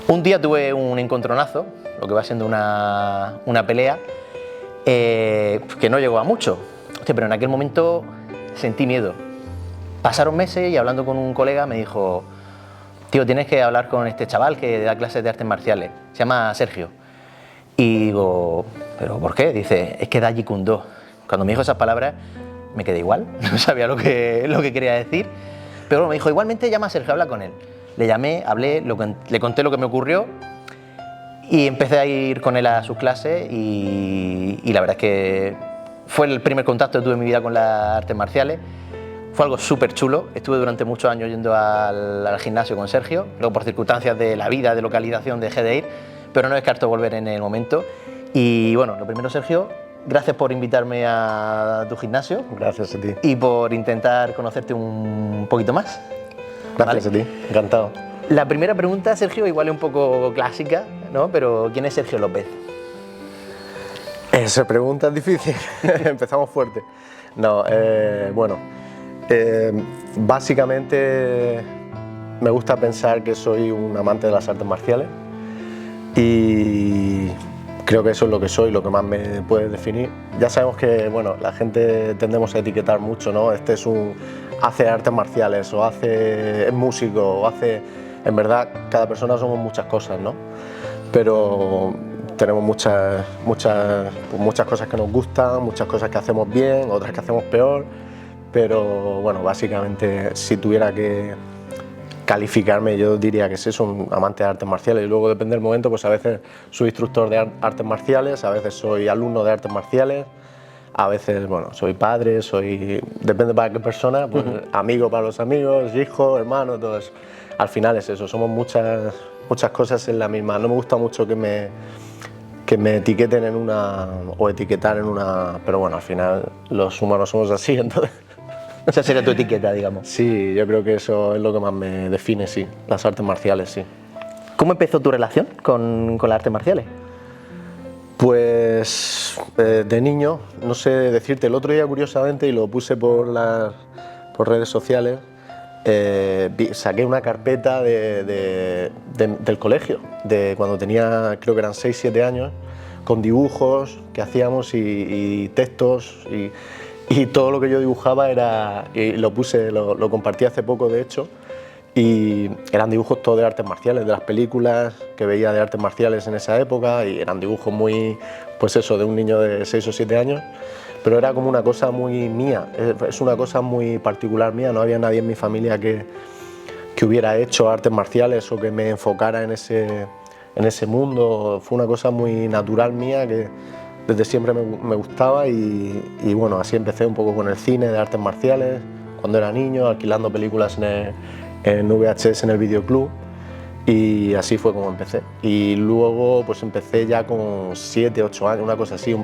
Un día tuve un encontronazo, lo que va siendo una pelea, que no llegó a mucho. Hostia, pero en aquel momento sentí miedo. Pasaron meses y hablando con un colega me dijo: tío, tienes que hablar con este chaval que da clases de artes marciales, se llama Sergio. Y digo, ¿pero por qué? Dice, es que da Jeet Kune Do. Cuando me dijo esas palabras me quedé igual, no sabía lo que quería decir, pero me dijo, igualmente llama a Sergio, habla con él. Le llamé, hablé, le conté lo que me ocurrió y empecé a ir con él a sus clases y la verdad es que fue el primer contacto que tuve en mi vida con las artes marciales. Fue algo súper chulo, estuve durante muchos años yendo al gimnasio con Sergio, luego por circunstancias de la vida, de localización, dejé de ir, pero no descarto volver en el momento. Y bueno, lo primero, Sergio, gracias por invitarme a tu gimnasio. Gracias a ti. Y por intentar conocerte un poquito más. Gracias a ti, encantado. La primera pregunta, Sergio, igual es un poco clásica, ¿no? Pero ¿quién es Sergio López? Esa pregunta es difícil. Empezamos fuerte. No, básicamente me gusta pensar que soy un amante de las artes marciales y creo que eso es lo que soy, lo que más me puede definir. Ya sabemos que, bueno, la gente tendemos a etiquetar mucho, ¿no? Hace artes marciales o es músico o hace... En verdad, cada persona somos muchas cosas, ¿no? Pero tenemos muchas cosas que nos gustan, muchas cosas que hacemos bien, otras que hacemos peor, pero bueno, básicamente si tuviera que calificarme yo diría que sí, soy un amante de artes marciales y luego depende del momento, pues a veces soy instructor de artes marciales, a veces soy alumno de artes marciales, a veces, bueno, soy padre, depende para qué persona, pues amigo para los amigos, hijo, hermano, todo eso. Al final es eso, somos muchas cosas en la misma. No me gusta mucho que me etiqueten en una o etiquetar en una, pero bueno, al final los humanos somos así, entonces. Esa sería tu etiqueta, digamos. Sí, yo creo que eso es lo que más me define, sí, las artes marciales, sí. ¿Cómo empezó tu relación con las artes marciales? Pues de niño, no sé decirte, el otro día curiosamente, y lo puse por redes sociales, saqué una carpeta del colegio, de cuando tenía, creo que eran 6-7 años, con dibujos que hacíamos y textos y todo lo que yo dibujaba y lo compartí hace poco de hecho, y eran dibujos todos de artes marciales, de las películas que veía de artes marciales en esa época, y eran dibujos muy, pues eso, de un niño de 6 o 7 años, pero era como una cosa muy mía, es una cosa muy particular mía, no había nadie en mi familia que hubiera hecho artes marciales o que me enfocara en ese mundo, fue una cosa muy natural mía que desde siempre me gustaba y bueno, así empecé un poco con el cine de artes marciales, cuando era niño, alquilando películas en VHS en el videoclub y así fue como empecé. Y luego pues empecé ya con 7, 8 años, una cosa así,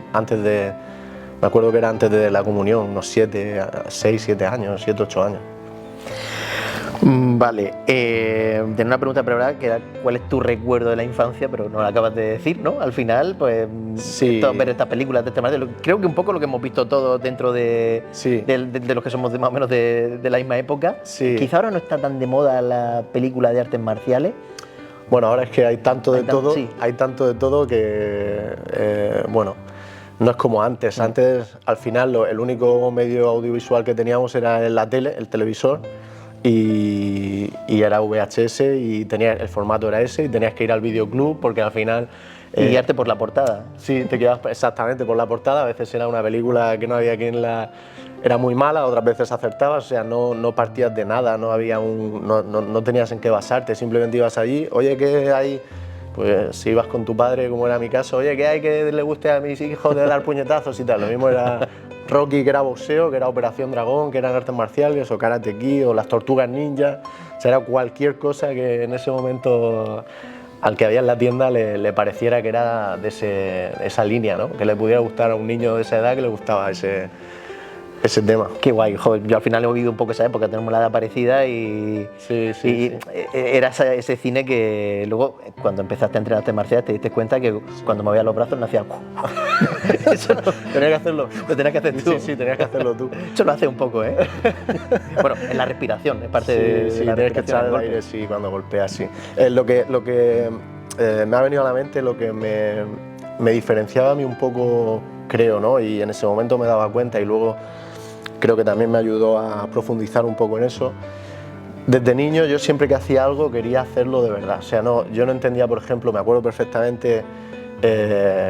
me acuerdo que era antes de la comunión, unos 6, 7 años, 7, 8 años. Vale, tenía una pregunta preparada que era ¿cuál es tu recuerdo de la infancia? Pero no la acabas de decir, ¿no? Al final, pues, sí. Ver estas películas de este marcial, creo que un poco lo que hemos visto todos dentro de los que somos más o menos de la misma época. Sí. Quizá ahora no está tan de moda la película de artes marciales. Bueno, ahora es que hay tanto de todo que, bueno, no es como antes. Antes, al final, el único medio audiovisual que teníamos era la tele, el televisor, y era VHS y el formato era ese y tenías que ir al videoclub porque al final... Y guiarte por la portada. Sí, te quedabas exactamente por la portada, a veces era una película que no había quien era muy mala, otras veces acertabas, o sea, no partías de nada, no tenías en qué basarte, simplemente ibas allí, oye, ¿qué hay? Pues si ibas con tu padre, como era mi caso, oye, ¿qué hay que le guste a mis hijos de dar puñetazos y tal? Lo mismo era Rocky, que era boxeo, que era Operación Dragón, que eran artes marciales, o Karate Kid, o las Tortugas Ninja, o sea, era cualquier cosa que en ese momento al que había en la tienda le pareciera que era de esa línea, ¿no? Que le pudiera gustar a un niño de esa edad que le gustaba ese tema. Qué guay, joder, yo al final he vivido un poco esa época, tenemos la edad parecida y era ese cine que luego cuando empezaste a entrenar artes marciales te diste cuenta que cuando movía los brazos no hacía eso no, tenías que hacerlo. Lo tenías que hacer tú. Sí, tenías que hacerlo tú. Eso lo hace un poco, ¿eh? Bueno, en la respiración, es parte de la tienes que echar el golpe. aire, sí, cuando golpeas, sí. Lo que me ha venido a la mente lo que me diferenciaba a mí un poco, creo, ¿no? Y en ese momento me daba cuenta y luego creo que también me ayudó a profundizar un poco en eso. Desde niño yo siempre que hacía algo quería hacerlo de verdad, o sea, yo no entendía, por ejemplo, me acuerdo perfectamente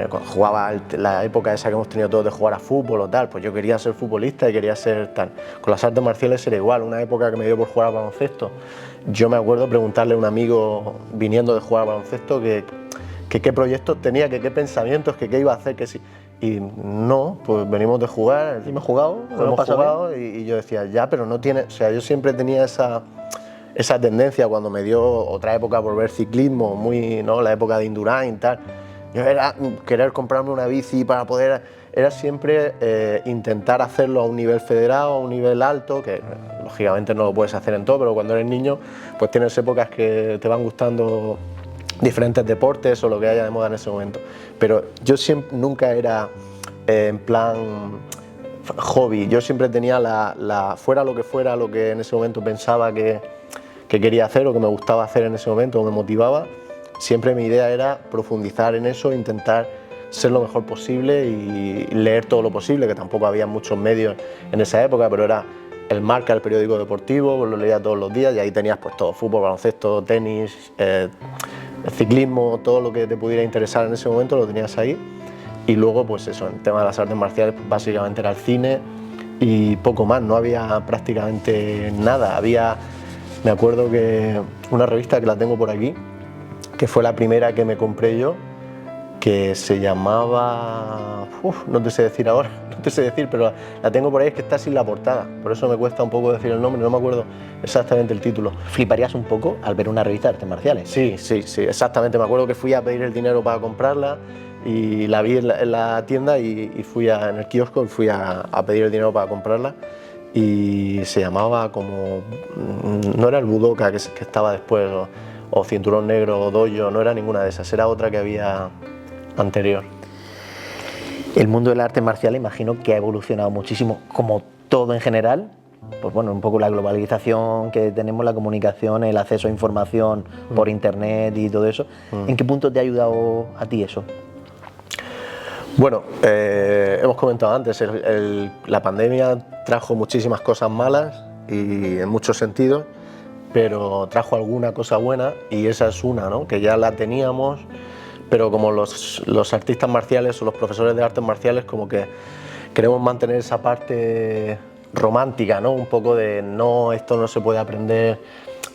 cuando jugaba, la época esa que hemos tenido todos de jugar a fútbol o tal, pues yo quería ser futbolista y quería ser tal. Con las artes marciales era igual, una época que me dio por jugar al baloncesto, yo me acuerdo preguntarle a un amigo viniendo de jugar al baloncesto que qué proyectos tenía, que qué pensamientos, que qué iba a hacer, que sí. Y no, pues venimos de jugar, ¿Hemos jugado? hemos jugado y yo decía, ya, pero no tiene, o sea, yo siempre tenía esa tendencia cuando me dio otra época por ver ciclismo, muy, ¿no? La época de Indurain y tal. Yo era querer comprarme una bici para poder, era siempre intentar hacerlo a un nivel federado, a un nivel alto, que lógicamente no lo puedes hacer en todo, pero cuando eres niño pues tienes épocas que te van gustando diferentes deportes o lo que haya de moda en ese momento. Pero yo siempre, nunca era en plan hobby, yo siempre tenía fuera lo que en ese momento pensaba que quería hacer o que me gustaba hacer en ese momento o me motivaba, siempre mi idea era profundizar en eso, intentar ser lo mejor posible y leer todo lo posible, que tampoco había muchos medios en esa época, pero era el Marca, el periódico deportivo, pues lo leía todos los días y ahí tenías pues todo, fútbol, baloncesto, tenis, el ciclismo, todo lo que te pudiera interesar en ese momento lo tenías ahí. Y luego pues eso, en el tema de las artes marciales pues, básicamente era el cine y poco más, no había prácticamente nada. Me acuerdo que una revista que la tengo por aquí, que fue la primera que me compré yo, que se llamaba, no te sé decir ahora, no te sé decir, pero la tengo por ahí, es que está sin la portada, por eso me cuesta un poco decir el nombre, no me acuerdo exactamente el título. ¿Fliparías un poco al ver una revista de artes marciales? Sí, exactamente, me acuerdo que fui a pedir el dinero para comprarla y la vi en la tienda y fui en el kiosco y fui a pedir el dinero para comprarla y se llamaba como, no era el Budoka que estaba después o Cinturón Negro o Dojo, no era ninguna de esas, era otra que había anterior. El mundo de las artes marciales imagino que ha evolucionado muchísimo, como todo en general, pues bueno, un poco la globalización que tenemos, la comunicación, el acceso a información por internet y todo eso. ¿En qué punto te ha ayudado a ti eso? Bueno, hemos comentado antes, la pandemia trajo muchísimas cosas malas y en muchos sentidos, pero trajo alguna cosa buena y esa es una, ¿no? Que ya la teníamos, pero como los artistas marciales o los profesores de artes marciales como que queremos mantener esa parte romántica, ¿no? Un poco de no, esto no se puede aprender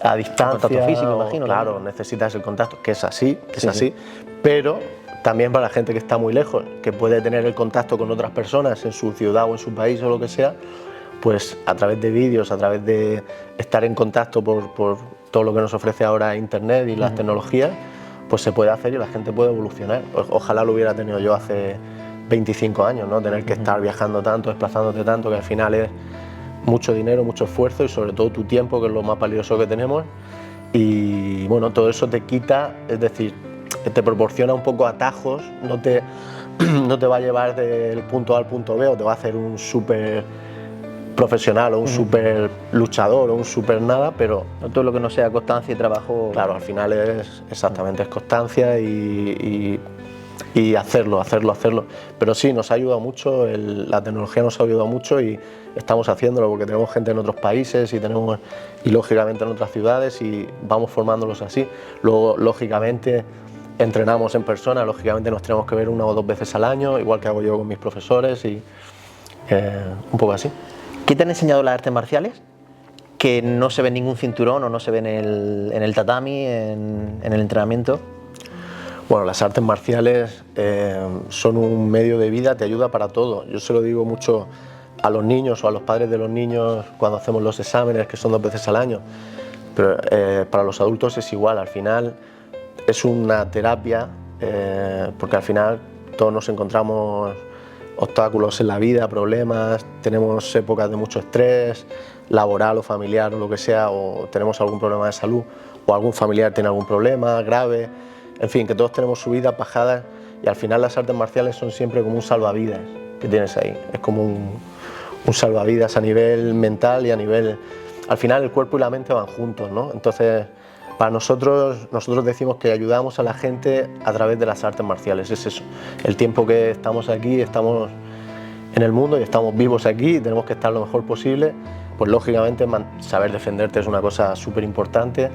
a distancia. El contacto físico, imagino. Claro, ¿no? Necesitas el contacto, que es así, pero también para la gente que está muy lejos, que puede tener el contacto con otras personas en su ciudad o en su país o lo que sea, pues a través de vídeos, a través de estar en contacto por todo lo que nos ofrece ahora Internet y las tecnologías, pues se puede hacer y la gente puede evolucionar. Ojalá lo hubiera tenido yo hace 25 años, ¿no? Tener que estar viajando tanto, desplazándote tanto, que al final es mucho dinero, mucho esfuerzo y sobre todo tu tiempo, que es lo más valioso que tenemos. Y bueno, todo eso te quita, es decir, te proporciona un poco atajos, no te va a llevar del punto A al punto B o te va a hacer un súper profesional o un súper luchador o un súper nada, pero todo lo que no sea constancia y trabajo. Claro, al final es constancia y hacerlo. Pero sí, nos ha ayudado mucho, la tecnología nos ha ayudado mucho y estamos haciéndolo porque tenemos gente en otros países y lógicamente en otras ciudades y vamos formándolos así. Luego, lógicamente, entrenamos en persona, lógicamente nos tenemos que ver 1 o 2 veces al año, igual que hago yo con mis profesores y un poco así. ¿Qué te han enseñado las artes marciales que no se ve en ningún cinturón o no se ve en el tatami, en el entrenamiento? Bueno, las artes marciales son un medio de vida, te ayuda para todo. Yo se lo digo mucho a los niños o a los padres de los niños cuando hacemos los exámenes, que son 2 veces al año, pero para los adultos es igual, al final es una terapia, porque al final todos nos encontramos obstáculos en la vida, problemas, tenemos épocas de mucho estrés, laboral o familiar o lo que sea, o tenemos algún problema de salud, o algún familiar tiene algún problema grave, en fin, que todos tenemos subidas, bajadas, y al final las artes marciales son siempre como un salvavidas que tienes ahí, es como un salvavidas a nivel mental y a nivel... Al final el cuerpo y la mente van juntos, ¿no? Entonces Para nosotros decimos que ayudamos a la gente a través de las artes marciales, es eso. El tiempo que estamos aquí, estamos en el mundo y estamos vivos aquí y tenemos que estar lo mejor posible, pues lógicamente saber defenderte es una cosa súper importante,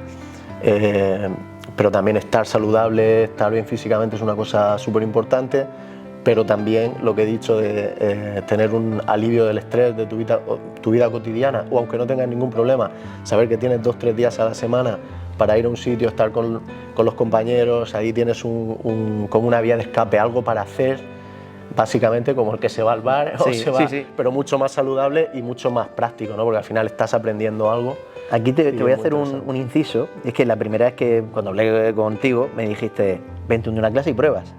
pero también estar saludable, estar bien físicamente es una cosa súper importante, pero también lo que he dicho de tener un alivio del estrés de tu vida cotidiana, o aunque no tengas ningún problema, saber que tienes 2 o 3 días a la semana para ir a un sitio, estar con los compañeros, ahí tienes como una vía de escape, algo para hacer, básicamente como el que se va al bar, o se va, pero mucho más saludable y mucho más práctico, ¿no? Porque al final estás aprendiendo algo. Aquí te voy a hacer un inciso, es que la primera vez que cuando hablé contigo me dijiste, vente un día a una clase y pruebas.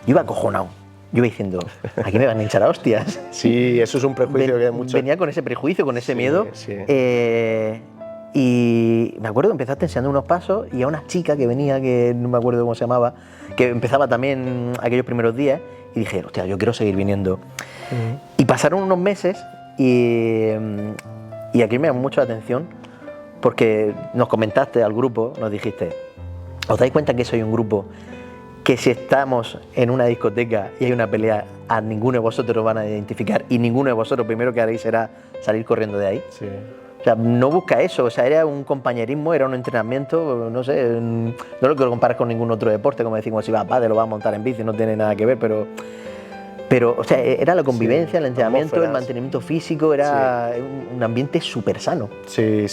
Yo iba acojonado, yo iba diciendo, aquí me van a hinchar a hostias. Sí, eso es un prejuicio que mucho... Venía con ese prejuicio, con ese miedo. Sí. Y me acuerdo que empezaste enseñando unos pasos y a una chica que venía, que no me acuerdo cómo se llamaba, que empezaba también aquellos primeros días, y dije, hostia, yo quiero seguir viniendo. Y pasaron unos meses y aquí me llamó mucho la atención porque nos comentaste al grupo, nos dijiste, ¿os dais cuenta que soy un grupo que si estamos en una discoteca y hay una pelea, a ninguno de vosotros os van a identificar y ninguno de vosotros primero que haréis será salir corriendo de ahí? Sí. O sea, no busca eso, o sea, era un compañerismo, era un entrenamiento, no sé, no lo quiero comparar con ningún otro deporte, como decimos, si va a pádel lo va a montar en bici, no tiene nada que ver, pero o sea, era la convivencia, el entrenamiento, el mantenimiento físico, era un ambiente súper sano. Sí.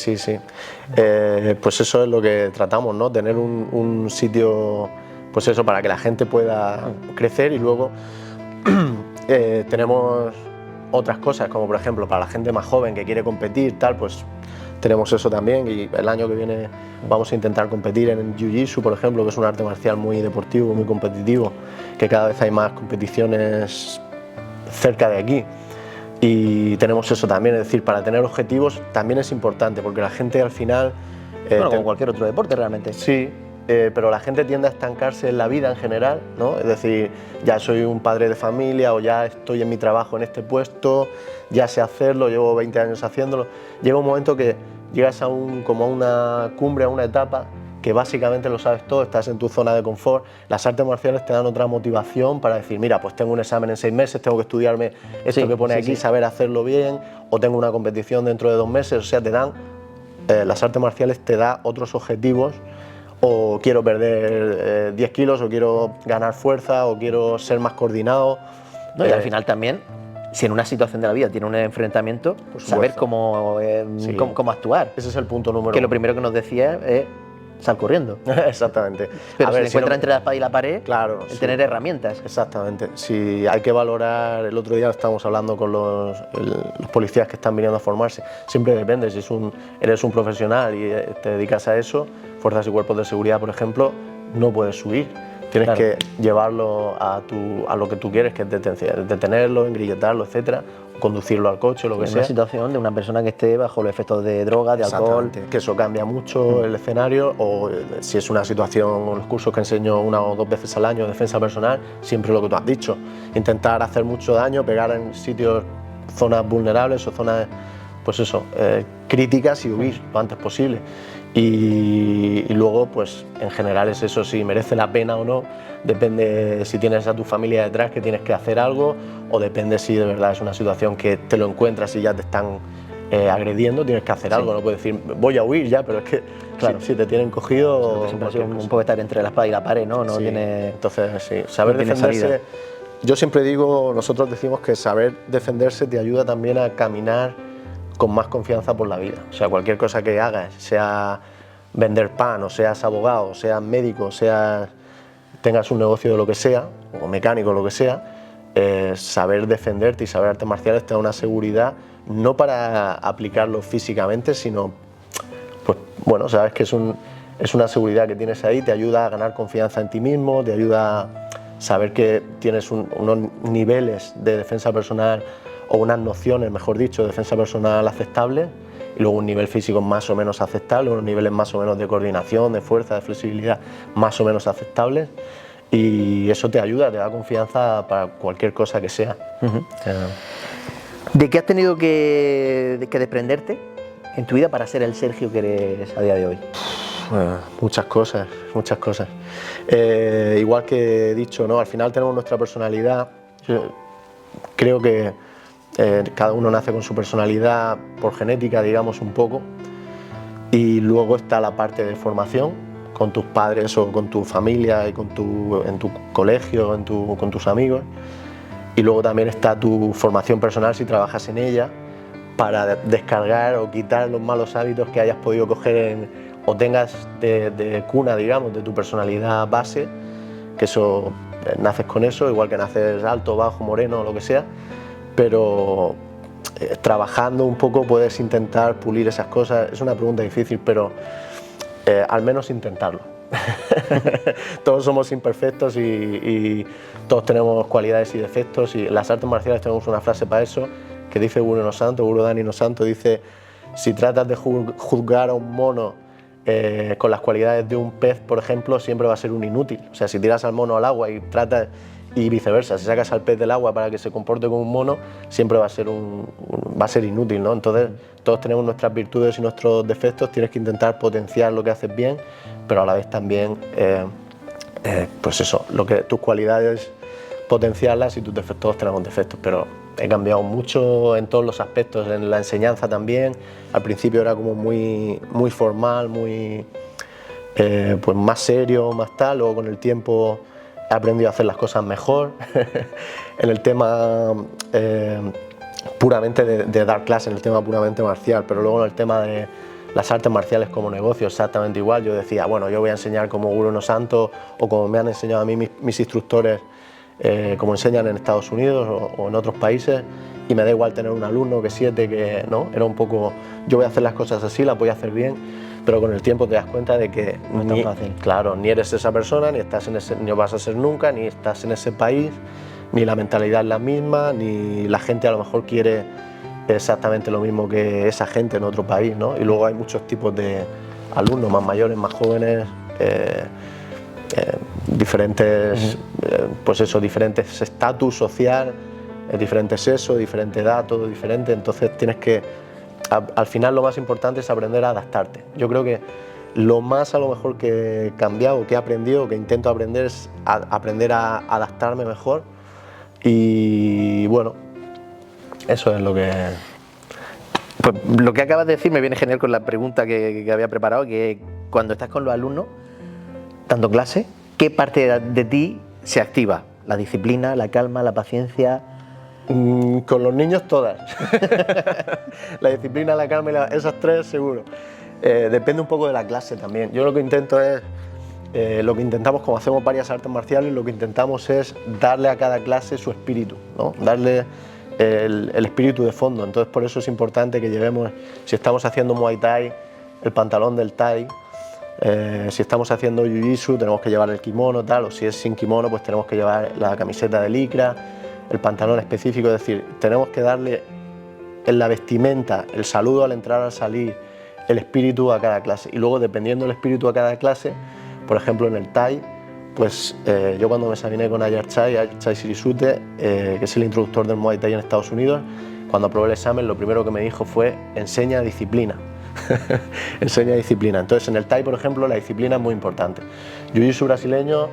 Pues eso es lo que tratamos, ¿no? Tener un sitio, pues eso, para que la gente pueda crecer y luego tenemos otras cosas, como por ejemplo para la gente más joven que quiere competir, tal, pues tenemos eso también y el año que viene vamos a intentar competir en Jiu-Jitsu, por ejemplo, que es un arte marcial muy deportivo, muy competitivo, que cada vez hay más competiciones cerca de aquí y tenemos eso también, es decir, para tener objetivos también es importante porque la gente al final... Bueno, como cualquier otro deporte realmente. Sí. Pero la gente tiende a estancarse en la vida en general, ¿no? Es decir, ya soy un padre de familia o ya estoy en mi trabajo en este puesto, ya sé hacerlo, llevo 20 años haciéndolo. Llega un momento que llegas como a una cumbre, a una etapa que básicamente lo sabes todo, estás en tu zona de confort. Las artes marciales te dan otra motivación para decir, mira, pues tengo un examen en 6 meses, tengo que estudiarme esto que pone aquí, saber hacerlo bien, o tengo una competición dentro de 2 meses, o sea, las artes marciales te dan otros objetivos, o quiero perder 10 kilos, o quiero ganar fuerza, o quiero ser más coordinado. No, y al final también, si en una situación de la vida tiene un enfrentamiento, saber cómo actuar. Ese es el punto número 1. Que lo primero que nos decía es sal corriendo. Exactamente. Pero si encuentra entre la espada y la pared, claro, tener herramientas. Exactamente. Si hay que valorar, el otro día estábamos hablando con los policías que están viniendo a formarse, siempre depende, si eres un profesional y te dedicas a eso, fuerzas y cuerpos de seguridad, por ejemplo, no puedes subir. Tienes que llevarlo a lo que tú quieres, que es detenerlo, engrilletarlo, etcétera, conducirlo al coche, lo que sea. Una situación de una persona que esté bajo los efectos de droga, de alcohol. Que eso cambia mucho el escenario, o si es una situación, los cursos que enseño 1 o 2 veces al año, defensa personal, siempre lo que tú has dicho, intentar hacer mucho daño, pegar en sitios, zonas vulnerables o zonas, pues eso, críticas y huir lo antes posible. Y luego, pues en general es eso, si merece la pena o no, depende si tienes a tu familia detrás que tienes que hacer algo, o depende si de verdad es una situación que te lo encuentras y ya te están agrediendo, tienes que hacer algo, no puedes decir voy a huir ya, pero es que claro, si te tienen cogido... Siempre ha sido un poco estar entre la espada y la pared, ¿no? Entonces, sí, saber defenderse... Yo siempre digo, nosotros decimos que saber defenderse te ayuda también a caminar con más confianza por la vida. O sea, cualquier cosa que hagas, sea vender pan, o seas abogado, o seas médico, tengas un negocio de lo que sea, o mecánico, lo que sea, saber defenderte y saber artes marciales te da una seguridad, no para aplicarlo físicamente, sino, pues bueno, sabes que es una seguridad que tienes ahí, te ayuda a ganar confianza en ti mismo, te ayuda a saber que tienes unos niveles de defensa personal, o unas nociones, mejor dicho, de defensa personal aceptables, y luego un nivel físico más o menos aceptable, unos niveles más o menos de coordinación, de fuerza, de flexibilidad más o menos aceptables, y eso te ayuda, te da confianza para cualquier cosa que sea. ¿De qué has tenido que desprenderte en tu vida para ser el Sergio que eres a día de hoy? Muchas cosas, muchas cosas. Igual que he dicho, ¿no? Al final tenemos nuestra personalidad. Yo creo que cada uno nace con su personalidad por genética, digamos, un poco. Y luego está la parte de formación con tus padres o con tu familia y en tu colegio, con tus amigos. Y luego también está tu formación personal si trabajas en ella para descargar o quitar los malos hábitos que hayas podido coger o tengas de cuna, digamos, de tu personalidad base, que eso naces con eso, igual que naces alto, bajo, moreno, lo que sea, pero trabajando un poco puedes intentar pulir esas cosas. Es una pregunta difícil, pero al menos intentarlo. Todos somos imperfectos y todos tenemos cualidades y defectos, y en las artes marciales tenemos una frase para eso que dice Guro no Santo, Guro Dani no Santo, dice: si tratas de juzgar a un mono con las cualidades de un pez, por ejemplo, siempre va a ser un inútil. O sea, si tiras al mono al agua y viceversa, si sacas al pez del agua para que se comporte como un mono, siempre va a ser inútil, ¿no? Entonces, todos tenemos nuestras virtudes y nuestros defectos, tienes que intentar potenciar lo que haces bien, pero a la vez también, pues eso, tus cualidades potenciarlas y tus defectos, todos tenemos defectos, pero he cambiado mucho en todos los aspectos, en la enseñanza también. Al principio era como muy formal, pues más serio, más tal, luego con el tiempo he aprendido a hacer las cosas mejor. En el tema puramente de dar clase, en el tema puramente marcial, pero luego en el tema de las artes marciales como negocio, exactamente igual. Yo decía, bueno, yo voy a enseñar como Guro no Santo o como me han enseñado a mí mis instructores, como enseñan en Estados Unidos o en otros países, y me da igual tener un alumno que 7, que no, era un poco, yo voy a hacer las cosas así, las voy a hacer bien, pero con el tiempo te das cuenta de que no es tan fácil. Claro, ni eres esa persona, ni vas a ser nunca, ni estás en ese país, ni la mentalidad es la misma, ni la gente a lo mejor quiere exactamente lo mismo que esa gente en otro país, ¿no? Y luego hay muchos tipos de alumnos, más mayores, más jóvenes, diferentes, pues eso, diferentes estatus social, diferente sexo, diferente edad, todo diferente. Entonces tienes que, al final lo más importante es aprender a adaptarte. Yo creo que lo más a lo mejor que he cambiado, que he aprendido, que intento aprender, es aprender a adaptarme mejor. Y bueno, eso es lo que... Pues lo que acabas de decir me viene genial con la pregunta que había preparado, que cuando estás con los alumnos dando clase, ¿qué parte de ti se activa? ¿La disciplina, la calma, la paciencia? Con los niños todas. La disciplina, la calma y esas tres seguro. Depende un poco de la clase también. Yo lo que intento es, lo que intentamos, como hacemos varias artes marciales, lo que intentamos es darle a cada clase su espíritu, ¿no? Darle el espíritu de fondo. Entonces por eso es importante que llevemos, si estamos haciendo Muay Thai, el pantalón del Thai. Si estamos haciendo Jiu-Jitsu tenemos que llevar el kimono, tal, o si es sin kimono pues tenemos que llevar la camiseta de licra, el pantalón específico. Es decir, tenemos que darle en la vestimenta, el saludo al entrar, al salir, el espíritu a cada clase. Y luego, dependiendo del espíritu a cada clase, por ejemplo en el Thai, pues yo cuando me examiné con Ayar Chai Sirisute, que es el introductor del Muay Thai en Estados Unidos, cuando aprobé el examen lo primero que me dijo fue: enseña disciplina. Enseña disciplina. Entonces en el Thai, por ejemplo, la disciplina es muy importante. Jiu-Jitsu brasileño,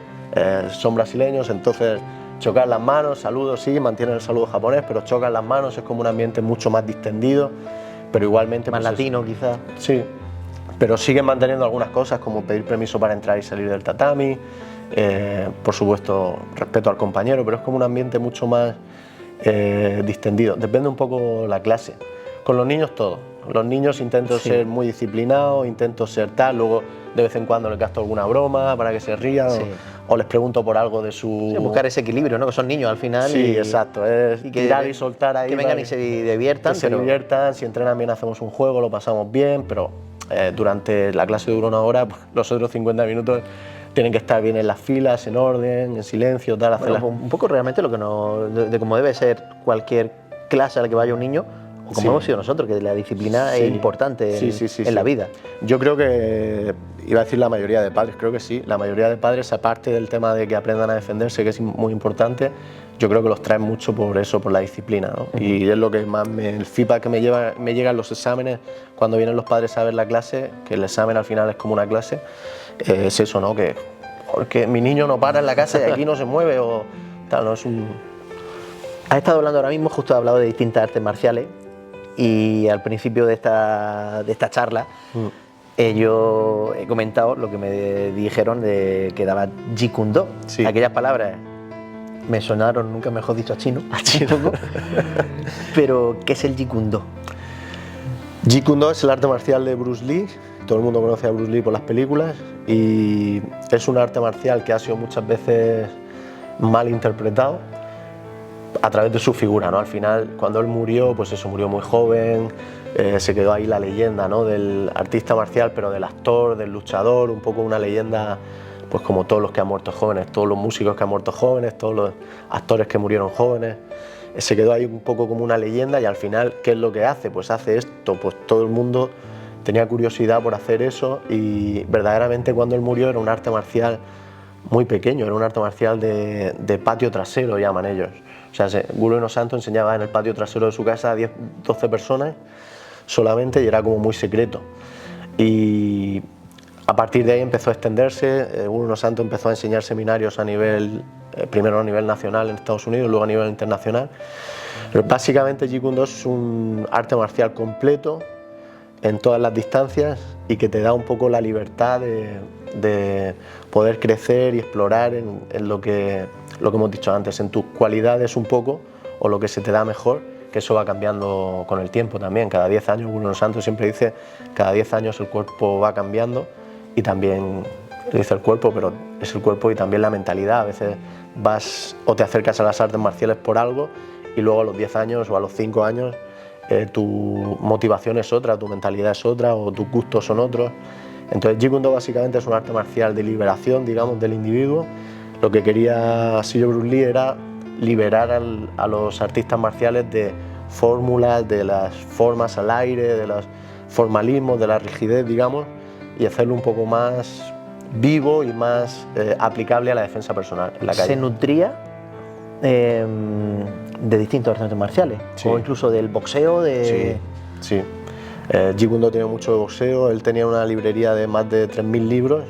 son brasileños, entonces chocar las manos, saludos, sí, mantienen el saludo japonés, pero chocan las manos, es como un ambiente mucho más distendido, pero igualmente más pues, latino quizás. Sí, pero siguen manteniendo algunas cosas como pedir permiso para entrar y salir del tatami, por supuesto respeto al compañero, pero es como un ambiente mucho más distendido. Depende un poco la clase. Con los niños todo. Los niños intento ser muy disciplinado, intento ser tal, luego de vez en cuando les gasto alguna broma para que se rían, o les pregunto por algo de su... Sí, buscar ese equilibrio, ¿no? Que son niños al final. Sí, exacto, es tirar y soltar ahí. Que vengan y se diviertan. Que se diviertan, si entrenan bien hacemos un juego, lo pasamos bien, pero durante la clase dura 1 hora, pues, los otros 50 minutos tienen que estar bien en las filas, en orden, en silencio, tal. Bueno, un poco realmente lo que de cómo debe ser cualquier clase a la que vaya un niño, o como Sí. hemos sido nosotros, que la disciplina Sí. es importante en la vida. Yo creo que, iba a decir la mayoría de padres, creo que sí, la mayoría de padres, aparte del tema de que aprendan a defenderse, que es muy importante, yo creo que los traen mucho por eso, por la disciplina, ¿no? Y es lo que más el feedback que me llega en los exámenes, cuando vienen los padres a ver la clase, que el examen al final es como una clase, es eso, ¿no? Que, joder, que mi niño no para en la casa y aquí no se mueve o tal, ¿no? Es un... Has estado hablando ahora mismo, justo has hablado de distintas artes marciales, y al principio de esta charla yo he comentado lo que me dijeron de que daba Jeet Kune Do. Sí. Aquellas palabras me sonaron, nunca mejor dicho, a chino. Un poco. Pero, ¿qué es el Jeet Kune Do? Jeet Kune Do es el arte marcial de Bruce Lee. Todo el mundo conoce a Bruce Lee por las películas y es un arte marcial que ha sido muchas veces mal interpretado a través de su figura, ¿no? Al final, cuando él murió, pues eso, murió muy joven, se quedó ahí la leyenda, ¿no? Del artista marcial, pero del actor, del luchador, un poco una leyenda, pues como todos los que han muerto jóvenes, todos los músicos que han muerto jóvenes, todos los actores que murieron jóvenes. Se quedó ahí un poco como una leyenda y al final, ¿qué es lo que hace? Pues hace esto, pues todo el mundo tenía curiosidad por hacer eso y verdaderamente cuando él murió era un arte marcial muy pequeño, era un arte marcial de patio trasero, llaman ellos. O sea, Guru no Santo enseñaba en el patio trasero de su casa a 10, 12 personas solamente y era como muy secreto. Y a partir de ahí empezó a extenderse, Guru no Santo empezó a enseñar seminarios a nivel, primero a nivel nacional en Estados Unidos, luego a nivel internacional. Pero básicamente Jeet Kune Do es un arte marcial completo en todas las distancias y que te da un poco la libertad de poder crecer y explorar en lo que hemos dicho antes, en tus cualidades un poco o lo que se te da mejor, que eso va cambiando con el tiempo también. Cada 10 años, Guru Santo siempre dice, cada 10 años el cuerpo va cambiando y también, dice el cuerpo, pero es el cuerpo y también la mentalidad. A veces vas o te acercas a las artes marciales por algo y luego a los 10 años o a los 5 años tu motivación es otra, tu mentalidad es otra o tus gustos son otros. Entonces Jeet Kune Do básicamente es un arte marcial de liberación, digamos, del individuo. Lo que quería Silvio Bruce Lee era liberar a los artistas marciales de fórmulas, de las formas al aire, de los formalismos, de la rigidez, digamos, y hacerlo un poco más vivo y más aplicable a la defensa personal en la calle. Se nutría de distintos artes marciales, Sí. o incluso del boxeo, de... Sí, sí. Jeet Kune Do tiene mucho de boxeo, él tenía una librería de más de 3.000 libros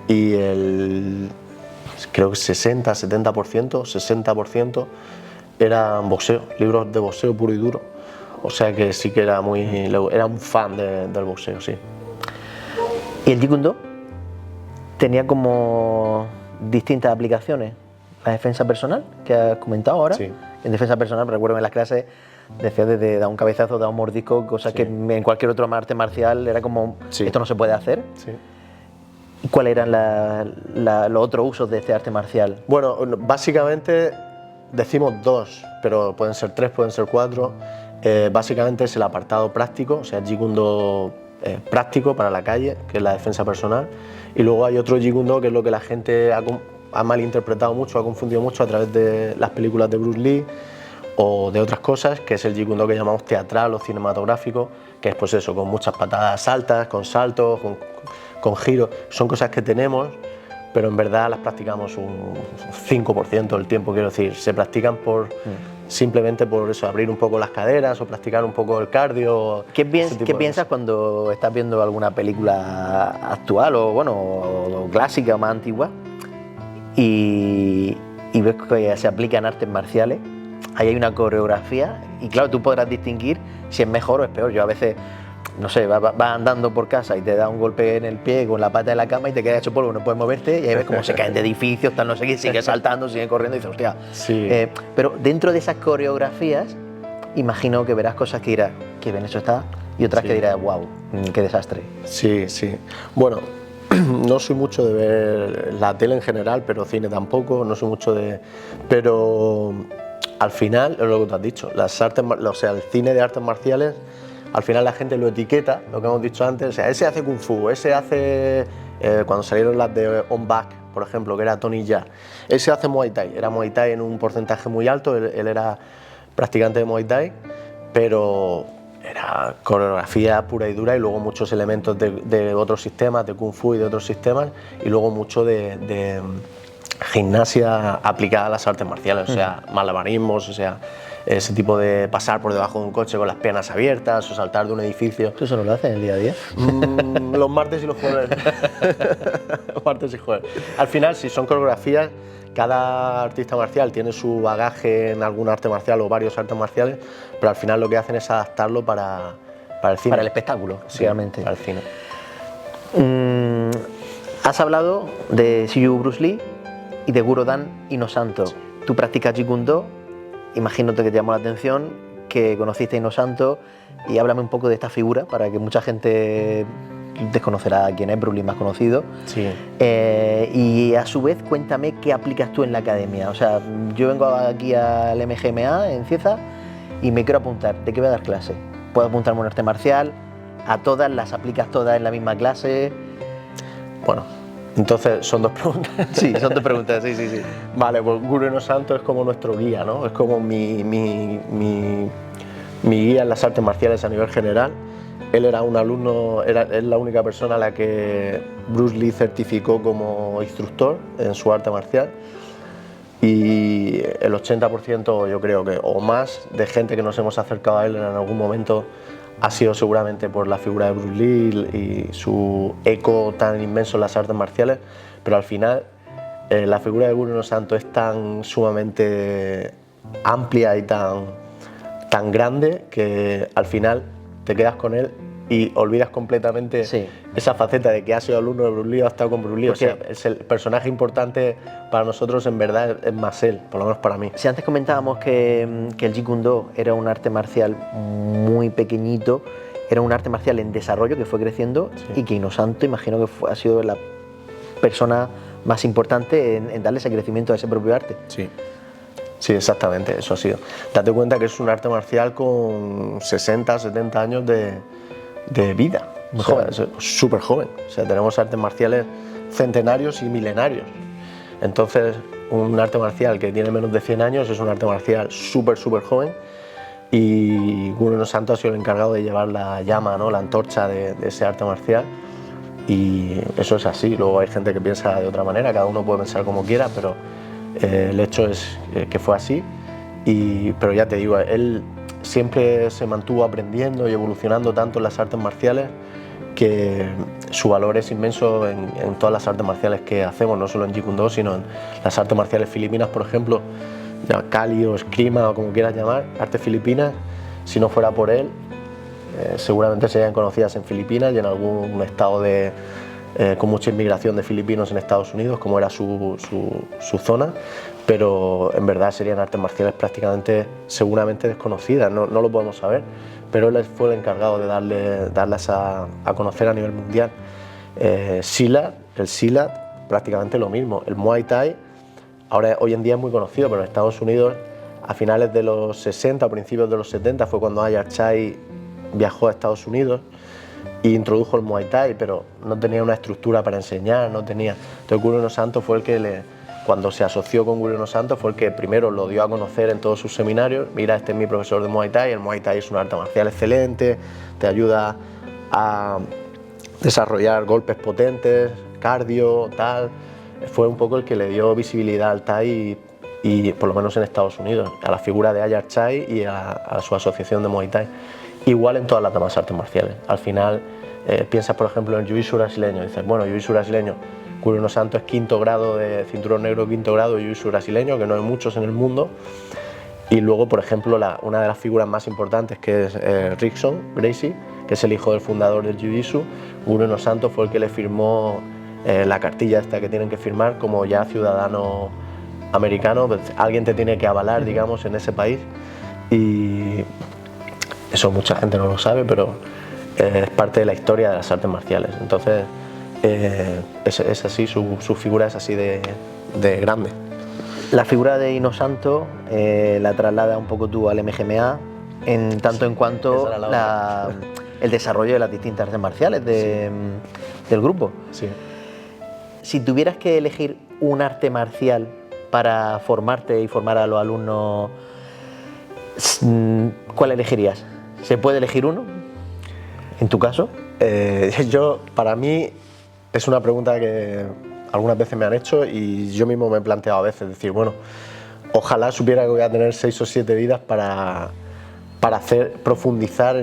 y creo que 60% eran boxeo, libros de boxeo puro y duro. O sea que sí que era un fan del boxeo, sí. Y el Jeet Kune Do tenía como distintas aplicaciones. La defensa personal, que has comentado ahora. Sí. En defensa personal, me recuerdo en las clases, decías de dar un cabezazo, dar un mordisco, cosas que en cualquier otro arte marcial era como, esto no se puede hacer. Sí. ¿Y cuáles eran los otros usos de este arte marcial? Bueno, básicamente decimos 2, pero pueden ser 3, pueden ser 4. Básicamente es el apartado práctico, o sea, Jeet Kune Do práctico para la calle, que es la defensa personal. Y luego hay otro Jeet Kune Do que es lo que la gente ha malinterpretado mucho, ha confundido mucho a través de las películas de Bruce Lee o de otras cosas, que es el Jeet Kune Do que llamamos teatral o cinematográfico, que es pues eso, con muchas patadas altas, con saltos, con giros. Son cosas que tenemos, pero en verdad las practicamos un 5% del tiempo, quiero decir, se practican simplemente por eso, abrir un poco las caderas o practicar un poco el cardio. ¿Qué piensas cuando estás viendo alguna película actual o bueno, o clásica o más antigua y ves que se aplican artes marciales? Ahí hay una coreografía y claro, tú podrás distinguir si es mejor o es peor. Yo a veces, no sé, vas andando por casa y te da un golpe en el pie con la pata de la cama y te quedas hecho polvo, no puedes moverte y ahí ves cómo se caen de edificios, tal, no sé qué, sigue saltando, sigue corriendo y dices, hostia. Sí. Pero dentro de esas coreografías, imagino que verás cosas que dirás, qué bien hecho está, y otras que dirás, wow, qué desastre. Sí, sí. Bueno, no soy mucho de ver la tele en general, pero cine tampoco, no soy mucho de... Pero al final, es lo que tú has dicho, las artes, o sea, el cine de artes marciales, al final la gente lo etiqueta, lo que hemos dicho antes, o sea, ese hace Kung Fu, ese hace, cuando salieron las de On Back, por ejemplo, que era Tony Jaa, ese hace Muay Thai, era Muay Thai en un porcentaje muy alto, él era practicante de Muay Thai, pero era coreografía pura y dura y luego muchos elementos de otros sistemas, de Kung Fu y de otros sistemas, y luego mucho de gimnasia aplicada a las artes marciales, o sea, malabarismos, o sea, ese tipo de pasar por debajo de un coche con las piernas abiertas o saltar de un edificio. ¿Tú eso no lo haces en el día a día? Los martes y los jueves. Los martes y jueves. Al final, si son coreografías, cada artista marcial tiene su bagaje en algún arte marcial o varios artes marciales, pero al final lo que hacen es adaptarlo para el cine. Para el espectáculo, sí, realmente. Para el cine. Has hablado de Siyu Bruce Lee y de Gurodan Inosanto. Sí. Tú practicas Jeet Kune Do, imagino que te llamó la atención, que conociste a Inosanto, y háblame un poco de esta figura para que mucha gente desconocerá quién es Bruce Lee más conocido. Sí. Y a su vez cuéntame qué aplicas tú en la academia. O sea, yo vengo aquí al MGMA en Cieza y me quiero apuntar. ¿De qué voy a dar clase? ¿Puedo apuntarme a un arte marcial? ¿A todas las aplicas todas en la misma clase? Bueno, entonces son dos preguntas. Sí, son dos preguntas, sí, sí, sí. Vale, pues Guru Inosanto es como nuestro guía, ¿no? Es como mi guía en las artes marciales a nivel general. Él era un alumno, es la única persona a la que Bruce Lee certificó como instructor en su arte marcial, y el 80% yo creo que o más de gente que nos hemos acercado a él en algún momento ha sido seguramente por la figura de Bruce Lee y su eco tan inmenso en las artes marciales, pero al final la figura de Guru Inosanto es tan sumamente amplia y tan grande que al final te quedas con él y olvidas completamente esa faceta de que has sido alumno de Bruce Lee o has estado con Bruce Lee. O sea, es el personaje importante para nosotros, en verdad es más él, por lo menos para mí. Si antes comentábamos que el Jeet Kune Do era un arte marcial muy pequeñito, era un arte marcial en desarrollo que fue creciendo, y que Inosanto imagino que ha sido la persona más importante en darle ese crecimiento a ese propio arte. Sí. Sí, exactamente, eso ha sido. Date cuenta que es un arte marcial con 60, 70 años de vida. Muy joven. Súper joven. O sea, tenemos artes marciales centenarios y milenarios. Entonces, un arte marcial que tiene menos de 100 años es un arte marcial súper joven, y Guru Inosanto ha sido el encargado de llevar la llama, ¿no? La antorcha de ese arte marcial, y eso es así. Luego hay gente que piensa de otra manera, cada uno puede pensar como quiera, pero el hecho es que fue así. Pero ya te digo, él siempre se mantuvo aprendiendo y evolucionando tanto en las artes marciales que su valor es inmenso en todas las artes marciales que hacemos, no solo en Jeet Kune Do, sino en las artes marciales filipinas, por ejemplo, Kali o Eskrima o como quieras llamar, artes filipinas. Si no fuera por él, seguramente serían conocidas en Filipinas y en algún estado con mucha inmigración de filipinos en Estados Unidos, como era su zona, pero en verdad serían artes marciales prácticamente, seguramente desconocidas, no lo podemos saber, pero él fue el encargado de darlas a conocer a nivel mundial. El Silat, prácticamente lo mismo. El Muay Thai, hoy en día es muy conocido, pero en Estados Unidos, a finales de los 60 o principios de los 70, fue cuando Ayar Chai viajó a Estados Unidos e introdujo el Muay Thai, pero no tenía una estructura para enseñar, no tenía. Entonces Guru Inosanto fue el que, cuando se asoció con Guru Inosanto, fue el que primero lo dio a conocer en todos sus seminarios. Mira, este es mi profesor de Muay Thai. El Muay Thai es un arte marcial excelente, te ayuda a desarrollar golpes potentes, cardio, tal. Fue un poco el que le dio visibilidad al Thai y por lo menos en Estados Unidos, a la figura de Ayar Chai y a su asociación de Muay Thai. Igual en todas las demás artes marciales. Al final, piensas por ejemplo en Jiu-Jitsu brasileño, dices, bueno, Jiu-Jitsu brasileño, Guru Inosanto es quinto grado de cinturón negro, quinto grado de Jiu-Jitsu brasileño, que no hay muchos en el mundo. Y luego, por ejemplo, una de las figuras más importantes, que es Rickson Gracie, que es el hijo del fundador del Jiu-Jitsu. Guru Inosanto fue el que le firmó la cartilla esta que tienen que firmar como ya ciudadano americano. Pues, alguien te tiene que avalar, digamos, en ese país, y eso mucha gente no lo sabe, pero es parte de la historia de las artes marciales. Entonces es así, su figura es así de grande. La figura de Inosanto la traslada un poco tú al MGMA, en tanto en cuanto el desarrollo de las distintas artes marciales del grupo. Sí. Si tuvieras que elegir un arte marcial para formarte y formar a los alumnos, ¿cuál elegirías? ¿Se puede elegir uno? ¿En tu caso? Para mí es una pregunta que algunas veces me han hecho y yo mismo me he planteado a veces, decir, bueno, ojalá supiera que voy a tener 6 o 7 vidas para profundizar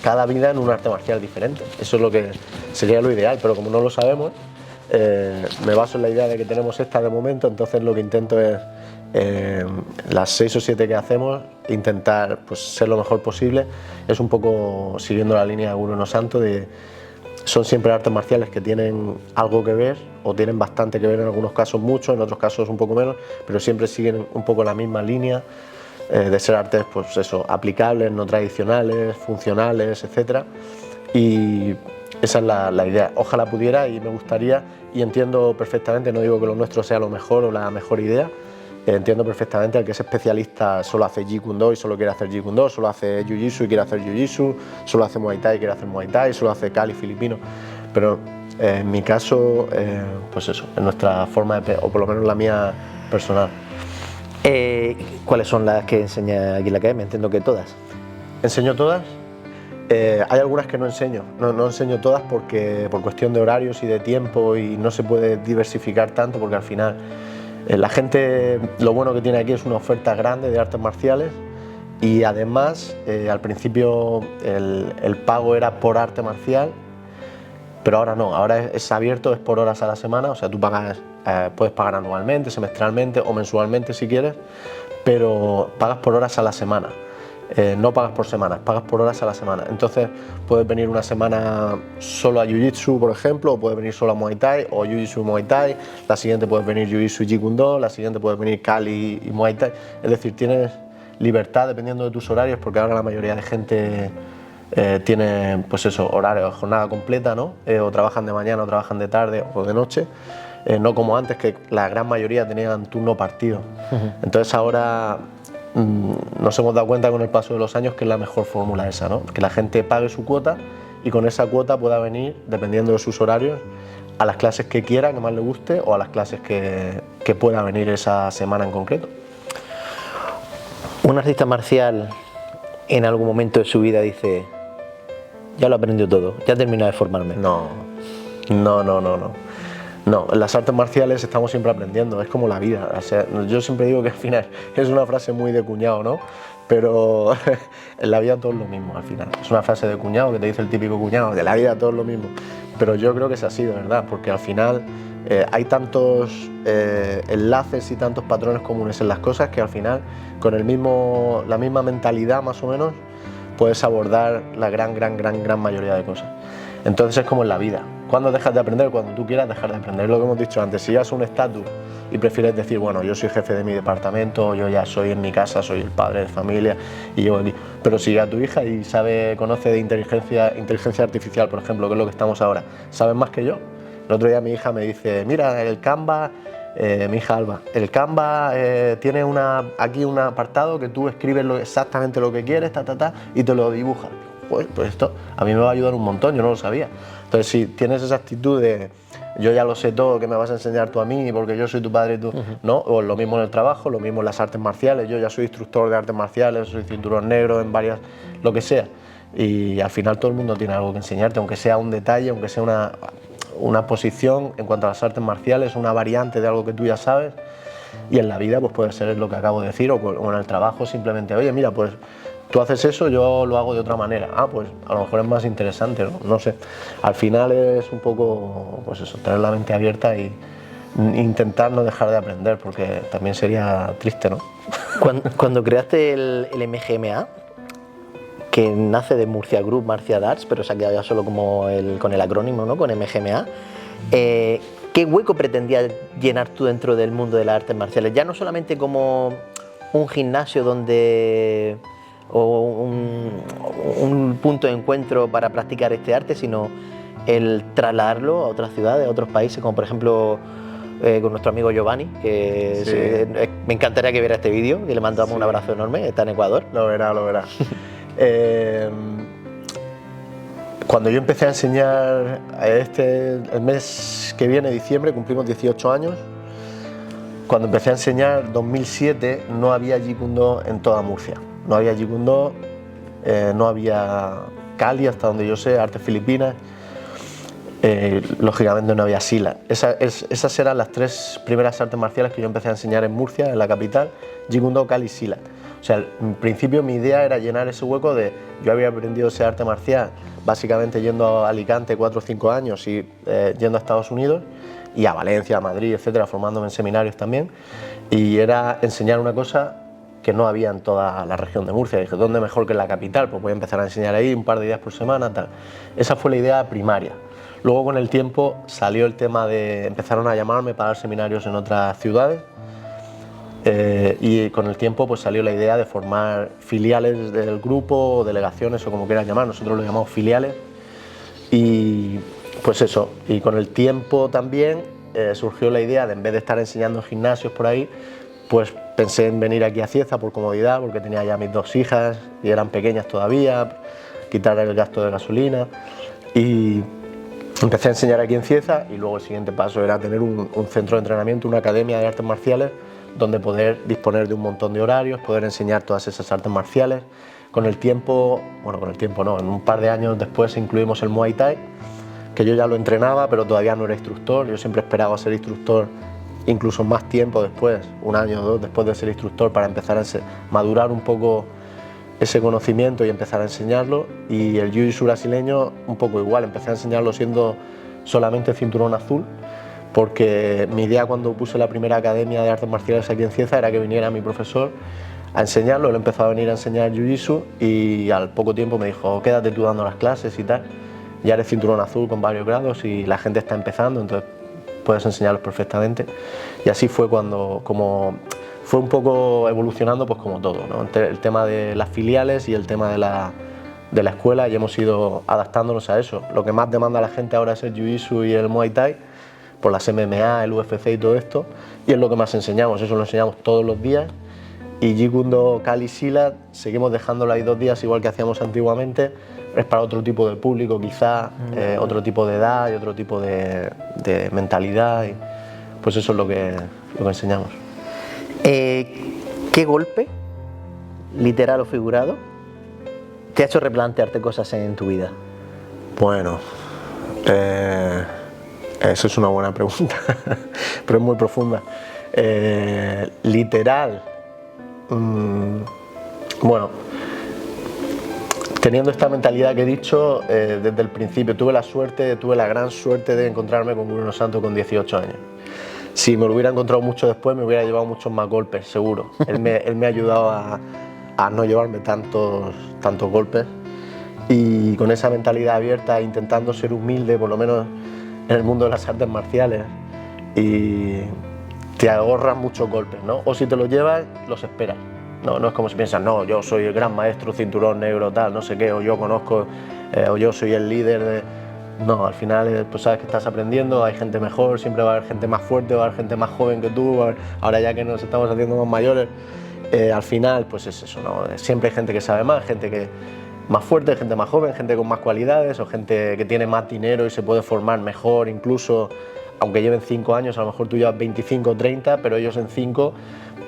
cada vida en un arte marcial diferente. Eso es lo que sería lo ideal, pero como no lo sabemos, me baso en la idea de que tenemos esta de momento, entonces lo que intento es, las 6 o 7 que hacemos, intentar pues, ser lo mejor posible. Es un poco siguiendo la línea de Guru no Santo, son siempre artes marciales que tienen algo que ver, o tienen bastante que ver en algunos casos mucho, en otros casos un poco menos, pero siempre siguen un poco la misma línea de ser artes pues eso, aplicables, no tradicionales, funcionales, etc. Y esa es la idea. Ojalá pudiera y me gustaría, y entiendo perfectamente, no digo que lo nuestro sea lo mejor o la mejor idea, entiendo perfectamente al que es especialista solo hace Jeet Kune Do y solo quiere hacer Jeet Kune Do, solo hace Jiu Jitsu y quiere hacer Jiu Jitsu, solo hace Muay Thai y quiere hacer Muay Thai, solo hace Kali filipino, pero en mi caso, pues eso, en nuestra forma de, o por lo menos la mía personal. ¿Cuáles son las que enseña aquí en la academia? Entiendo que todas. ¿Enseño todas? Hay algunas que no enseño, no enseño todas porque por cuestión de horarios y de tiempo y no se puede diversificar tanto porque al final la gente, lo bueno que tiene aquí es una oferta grande de artes marciales y además al principio el pago era por arte marcial, pero ahora no, ahora es abierto, es por horas a la semana, o sea tú puedes pagar anualmente, semestralmente o mensualmente si quieres, pero pagas por horas a la semana. No pagas por semanas, pagas por horas a la semana. Entonces puedes venir una semana solo a Jiu Jitsu, por ejemplo, o puedes venir solo a Muay Thai o Jiu Jitsu y Muay Thai, la siguiente puedes venir Jiu Jitsu y Jeet Kune Do, la siguiente puedes venir Kali y Muay Thai. Es decir, tienes libertad dependiendo de tus horarios, porque ahora la mayoría de gente tiene pues eso, horario, jornada completa, ¿no? O trabajan de mañana o trabajan de tarde o de noche. No como antes, que la gran mayoría tenían turno partido. Entonces ahora nos hemos dado cuenta con el paso de los años que es la mejor fórmula esa, ¿no? Que la gente pague su cuota y con esa cuota pueda venir, dependiendo de sus horarios, a las clases que quiera, que más le guste, o a las clases que pueda venir esa semana en concreto. Un artista marcial en algún momento de su vida dice, ya lo he aprendido todo, ya he terminado de formarme. No, en las artes marciales estamos siempre aprendiendo, es como la vida. O sea, yo siempre digo que al final es una frase muy de cuñado, ¿no? Pero en la vida todo es lo mismo al final. Es una frase de cuñado que te dice el típico cuñado, de la vida todo es lo mismo. Pero yo creo que es así, de verdad, porque al final hay tantos enlaces y tantos patrones comunes en las cosas que al final, con la misma mentalidad más o menos, puedes abordar la gran mayoría de cosas. Entonces es como en la vida. ¿Cuándo dejas de aprender? Cuando tú quieras dejar de aprender. Es lo que hemos dicho antes. Si llegas a un estatus y prefieres decir, bueno, yo soy jefe de mi departamento, yo ya soy en mi casa, soy el padre de familia y llevo aquí. Pero si a tu hija y conoce de inteligencia artificial, por ejemplo, que es lo que estamos ahora, ¿sabes más que yo? El otro día mi hija me dice, mira, el Canva, mi hija Alba, el Canva tiene aquí un apartado que tú escribes exactamente lo que quieres, y te lo dibuja. Pues esto a mí me va a ayudar un montón, yo no lo sabía. Entonces, si tienes esa actitud de yo ya lo sé todo, que me vas a enseñar tú a mí porque yo soy tu padre y tú, ¿no? O lo mismo en el trabajo, lo mismo en las artes marciales, yo ya soy instructor de artes marciales, soy cinturón negro en varias, lo que sea. Y al final todo el mundo tiene algo que enseñarte, aunque sea un detalle, aunque sea una posición en cuanto a las artes marciales, una variante de algo que tú ya sabes. Y en la vida pues puede ser lo que acabo de decir, o en el trabajo simplemente, oye, mira, pues tú haces eso, yo lo hago de otra manera. Pues a lo mejor es más interesante, ¿no? No sé. Al final es un poco, pues eso, tener la mente abierta y intentar no dejar de aprender, porque también sería triste, ¿no? Cuando creaste el MGMA, que nace de Murcia Group Martial Arts, pero se ha quedado ya solo con el acrónimo, ¿no? Con MGMA, ¿qué hueco pretendías llenar tú dentro del mundo de las artes marciales? Ya no solamente como un gimnasio o un punto de encuentro para practicar este arte, sino el trasladarlo a otras ciudades, a otros países, como por ejemplo con nuestro amigo Giovanni, que sí. Me encantaría que viera este vídeo, que le mandamos un abrazo enorme, está en Ecuador. Lo verá. Cuando yo empecé a enseñar, el mes que viene, diciembre, cumplimos 18 años. Cuando empecé a enseñar, 2007, no había Jeet Kune Do en toda Murcia. No había Jeet Kune Do no había Kali, hasta donde yo sé, artes filipinas, lógicamente no había silat. Esas eran las 3 primeras artes marciales que yo empecé a enseñar en Murcia, en la capital: Jeet Kune Do, Kali, silat. O sea, en principio mi idea era llenar ese hueco de... Yo había aprendido ese arte marcial básicamente yendo a Alicante 4 o 5 años y yendo a Estados Unidos y a Valencia, a Madrid, etcétera, formándome en seminarios también, y era enseñar una cosa que no había en toda la región de Murcia. Dije, ¿dónde mejor que en la capital? Pues voy a empezar a enseñar ahí un par de días por semana, tal. Esa fue la idea primaria. Luego, con el tiempo, salió el tema de... Empezaron a llamarme para dar seminarios en otras ciudades, y con el tiempo pues salió la idea de formar filiales del grupo, o delegaciones, o como quieras llamar. Nosotros lo llamamos filiales. Y pues eso, y con el tiempo también surgió la idea de, en vez de estar enseñando en gimnasios por ahí, pues pensé en venir aquí a Cieza por comodidad, porque tenía ya mis 2 hijas y eran pequeñas todavía, quitar el gasto de gasolina, y empecé a enseñar aquí en Cieza. Y luego el siguiente paso era tener un centro de entrenamiento, una academia de artes marciales, donde poder disponer de un montón de horarios, poder enseñar todas esas artes marciales. Con el tiempo, bueno, con el tiempo no, en un par de años después incluimos el Muay Thai, que yo ya lo entrenaba, pero todavía no era instructor. Yo siempre esperaba ser instructor incluso más tiempo después, 1 año o 2 después de ser instructor, para empezar a madurar un poco ese conocimiento y empezar a enseñarlo. Y el Jiu-Jitsu brasileño un poco igual, empecé a enseñarlo siendo solamente cinturón azul, porque mi idea cuando puse la primera academia de artes marciales aquí en Cieza era que viniera mi profesor a enseñarlo. Él empezó a venir a enseñar Jiu-Jitsu y al poco tiempo me dijo, quédate tú dando las clases y tal, ya eres cinturón azul con varios grados y la gente está empezando, entonces puedes enseñarlos perfectamente. Y así fue como fue un poco evolucionando, pues como todo, ¿no? El tema de las filiales y el tema de la escuela, y hemos ido adaptándonos a eso. Lo que más demanda la gente ahora es el Jiu-Jitsu y el Muay Thai, por las MMA, el UFC y todo esto, y es lo que más enseñamos. Eso lo enseñamos todos los días. Y Jeet Kune Do, Kali, silat seguimos dejándolo ahí 2 días, igual que hacíamos antiguamente. Es para otro tipo de público, quizá, otro tipo de edad y otro tipo de mentalidad, y pues eso es lo que enseñamos. ¿Qué golpe, literal o figurado, te ha hecho replantearte cosas en tu vida? Bueno, eso es una buena pregunta, pero es muy profunda. Literal, bueno, teniendo esta mentalidad que he dicho, desde el principio tuve la gran suerte de encontrarme con Bruno Santo con 18 años. Si me lo hubiera encontrado mucho después, me hubiera llevado muchos más golpes, seguro. Él me ha ayudado a no llevarme tantos golpes, y con esa mentalidad abierta, intentando ser humilde, por lo menos en el mundo de las artes marciales, y te ahorras muchos golpes, ¿no? O si te los llevas, los esperas. No es como si piensas, no, yo soy el gran maestro, cinturón negro, tal, no sé qué, o yo conozco, o yo soy el líder de... No, al final pues sabes que estás aprendiendo, hay gente mejor, siempre va a haber gente más fuerte, va a haber gente más joven que tú, ahora ya que nos estamos haciendo más mayores, al final pues es eso, ¿no? Siempre hay gente que sabe más, gente que más fuerte, gente más joven, gente con más cualidades, o gente que tiene más dinero y se puede formar mejor, incluso aunque lleven 5 años, a lo mejor tú llevas 25 o 30, pero ellos en 5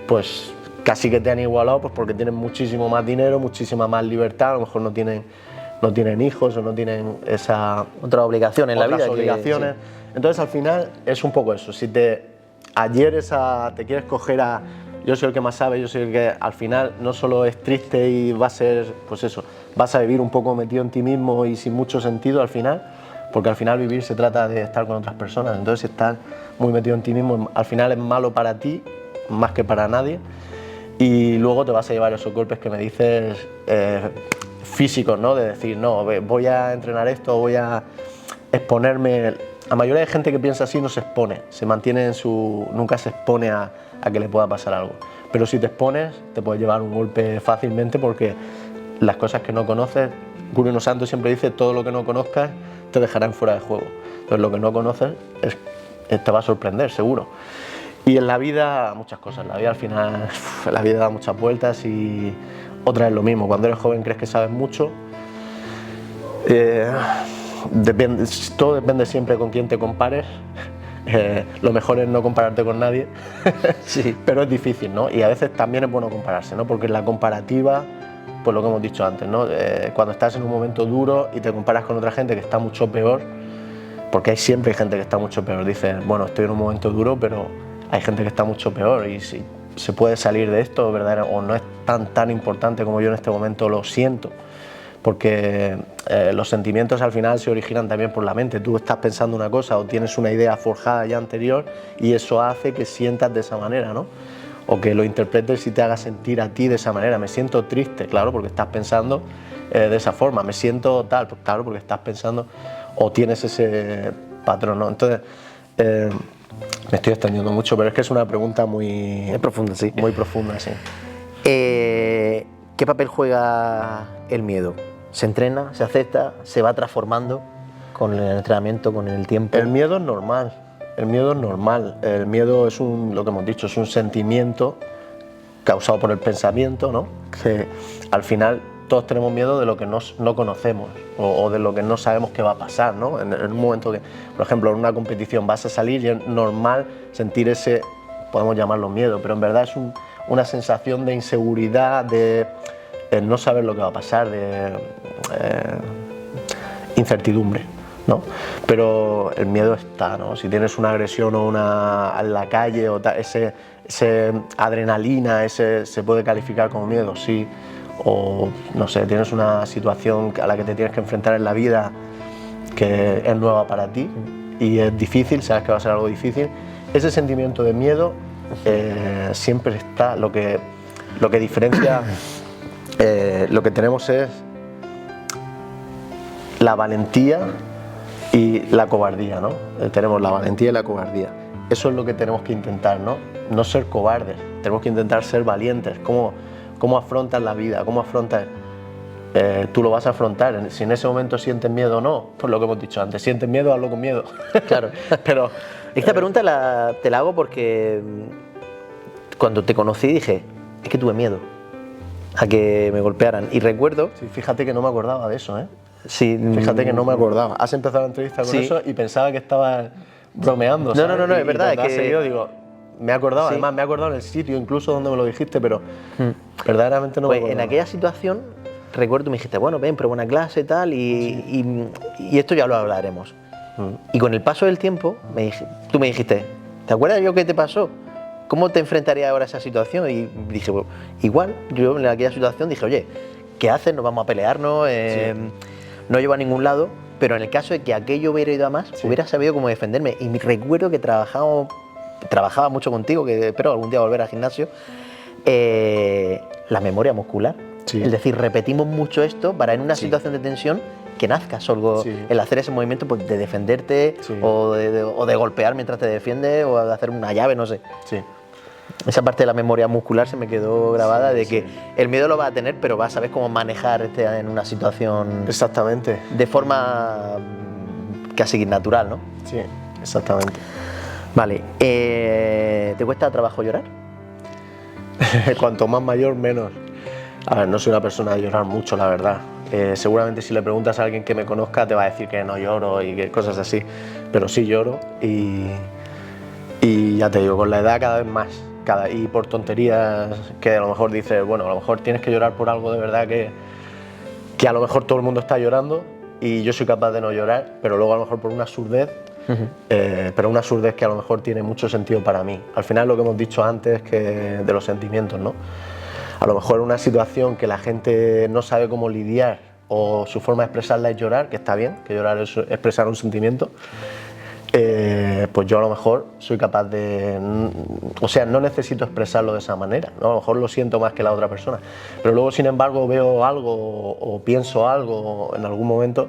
pues casi que te han igualado, pues porque tienen muchísimo más dinero, muchísima más libertad, a lo mejor no tienen hijos o no tienen esa otra obligación en la vida. Obligaciones. Sí. Entonces al final es un poco eso, si te quieres coger a yo soy el que más sabe, yo soy el que al final no solo es triste y va a ser, pues eso, vas a vivir un poco metido en ti mismo y sin mucho sentido al final, porque al final vivir se trata de estar con otras personas, entonces si estás muy metido en ti mismo, al final es malo para ti, más que para nadie, y luego te vas a llevar esos golpes que me dices, físicos, ¿no? De decir, no, voy a entrenar esto, voy a exponerme. La mayoría de gente que piensa así no se expone, se mantiene nunca se expone a que le pueda pasar algo. Pero si te expones, te puedes llevar un golpe fácilmente, porque las cosas que no conoces, Bruno Santo siempre dice, todo lo que no conozcas te dejará en fuera de juego. Entonces lo que no conoces te va a sorprender, seguro. Y en la vida, muchas cosas. La vida al final, la vida da muchas vueltas, y otra es lo mismo. Cuando eres joven crees que sabes mucho. Todo depende siempre con quién te compares. Lo mejor es no compararte con nadie, sí, pero es difícil, ¿no? Y a veces también es bueno compararse, ¿no? Porque la comparativa pues lo que hemos dicho antes, ¿no? Cuando estás en un momento duro y te comparas con otra gente que está mucho peor, porque siempre hay gente que está mucho peor. Dices, bueno, estoy en un momento duro, pero hay gente que está mucho peor y si se puede salir de esto, ¿verdad? O no es tan importante como yo en este momento lo siento. Porque los sentimientos al final se originan también por la mente. Tú estás pensando una cosa o tienes una idea forjada ya anterior y eso hace que sientas de esa manera, ¿no? O que lo interpretes y te haga sentir a ti de esa manera. Me siento triste, claro, porque estás pensando de esa forma. Me siento tal, pues claro, porque estás pensando o tienes ese patrón, ¿no? Entonces, me estoy extendiendo mucho, pero es que es una pregunta muy profunda, sí. Muy profunda, sí. ¿Qué papel juega el miedo? ¿Se entrena, se acepta, se va transformando con el entrenamiento, con el tiempo? El miedo es normal, el miedo es normal. El miedo es lo que hemos dicho, es un sentimiento causado por el pensamiento, ¿no? Que al final todos tenemos miedo de lo que no conocemos o de lo que no sabemos qué va a pasar, ¿no? En un momento que, por ejemplo, en una competición vas a salir y es normal sentir ese, podemos llamarlo miedo, pero en verdad es una sensación de inseguridad, de no saber lo que va a pasar, de incertidumbre, ¿no? Pero el miedo está, ¿no? Si tienes una agresión o en la calle o ese adrenalina, se puede calificar como miedo, sí. O no sé, tienes una situación a la que te tienes que enfrentar en la vida que es nueva para ti y es difícil, sabes que va a ser algo difícil. Ese sentimiento de miedo siempre está. Lo que diferencia, lo que tenemos es la valentía y la cobardía, ¿no? Tenemos la valentía y la cobardía. Eso es lo que tenemos que intentar, ¿no? No ser cobardes, tenemos que intentar ser valientes. ¿Cómo afrontas la vida? ¿Cómo afrontas? Tú lo vas a afrontar. Si en ese momento sientes miedo o no, pues lo que hemos dicho antes, sientes miedo, hazlo con miedo. Claro. Pero esta pregunta te la hago porque cuando te conocí dije, es que tuve miedo a que me golpearan. Y recuerdo... Sí, fíjate que no me acordaba de eso, ¿eh? Sí, fíjate que no me acordaba. Has empezado la entrevista con eso y pensaba que estabas bromeando, ¿sabes? No, es verdad. Y cuando has seguido, digo, me he acordado, sí. Además me he acordado en el sitio incluso donde me lo dijiste, pero verdaderamente no me acordaba. En aquella situación, recuerdo, me dijiste, bueno, ven, prueba una clase y tal, y esto ya lo hablaremos. Y con el paso del tiempo, tú me dijiste, ¿te acuerdas yo qué te pasó? ¿Cómo te enfrentarías ahora a esa situación? Y dije, bueno, igual, yo en aquella situación dije, oye, ¿qué haces? Nos vamos a pelearnos, no llevo a ningún lado, pero en el caso de que aquello hubiera ido a más, hubiera sabido cómo defenderme. Y recuerdo que trabajaba mucho contigo, que espero algún día volver al gimnasio, la memoria muscular. Es decir, repetimos mucho esto para en una situación de tensión que nazca solo el hacer ese movimiento, pues, de defenderte o de golpear mientras te defiendes o de hacer una llave, no sé. Esa parte de la memoria muscular se me quedó grabada de que el miedo lo va a tener, pero vas a saber cómo manejar en una situación. Exactamente. De forma casi natural, ¿no? Sí, exactamente. Vale. ¿Te cuesta trabajo llorar? Cuanto más mayor, menos. A ver, no soy una persona de llorar mucho, la verdad. Seguramente si le preguntas a alguien que me conozca te va a decir que no lloro y que cosas así, pero sí lloro y ya te digo, con la edad cada vez más. Y por tonterías que a lo mejor dices, bueno, a lo mejor tienes que llorar por algo de verdad que a lo mejor todo el mundo está llorando y yo soy capaz de no llorar, pero luego a lo mejor por una absurdez, pero una absurdez que a lo mejor tiene mucho sentido para mí. Al final lo que hemos dicho antes que de los sentimientos, ¿no? A lo mejor una situación que la gente no sabe cómo lidiar o su forma de expresarla es llorar, que está bien, que llorar es expresar un sentimiento. Pues yo a lo mejor soy capaz de, o sea, no necesito expresarlo de esa manera, ¿no? A lo mejor lo siento más que la otra persona, pero luego sin embargo veo algo o pienso algo en algún momento